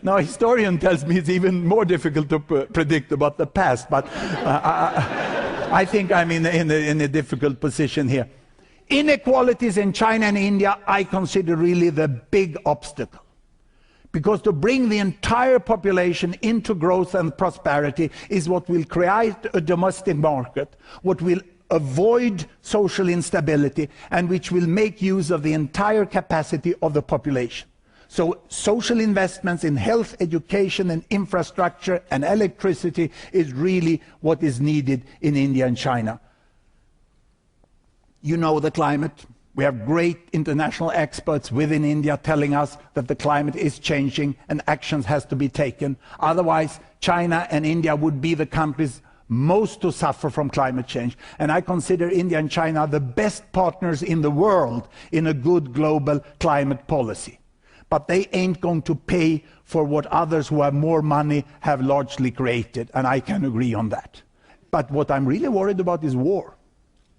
No, a historian tells me it's even more difficult to predict about the past, but I think I'm in a difficult position here. Inequalities in China and India, I consider really the big obstacle. Because to bring the entire population into growth and prosperity is what will create a domestic market, what will avoid social instability, and which will make use of the entire capacity of the population. So social investments in health, education and infrastructure and electricity is really what is needed in India and China. You know the climate. We have great international experts within India telling us that the climate is changing and actions has to be taken. Otherwise, China and India would be the countries most to suffer from climate change. And I consider India and China the best partners in the world in a good global climate policy. But they ain't going to pay for what others who have more money have largely created, and I can agree on that. But what I'm really worried about is war.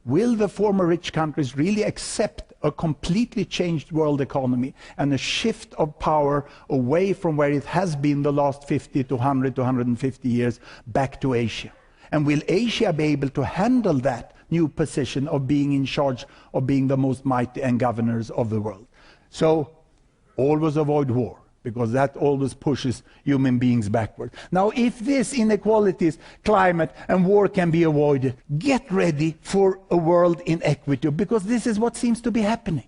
Will the former rich countries really accept a completely changed world economy and a shift of power away from where it has been the last 50 to 100 to 150 years back to Asia? And will Asia be able to handle that new position of being in charge of being the most mighty and governors of the world? So always avoid war, because that always pushes human beings backward. Now, if these inequalities, climate and war can be avoided, get ready for a world in equity, because this is what seems to be happening.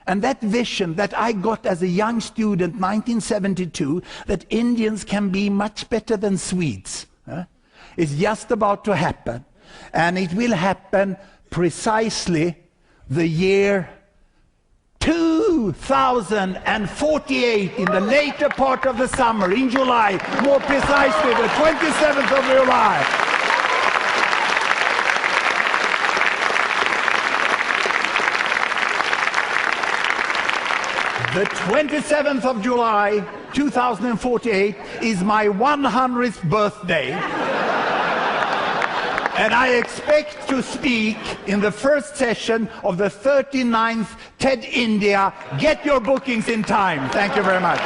And that vision that I got as a young student, 1972, that Indians can be much better than Swedes, is just about to happen. And it will happen precisely the year 2048, in the later part of the summer, in July, more precisely the 27th of July. The 27th of July, 2048, is my 100th birthday. And I expect to speak in the first session of the 39th TED India. Get your bookings in time. Thank you very much.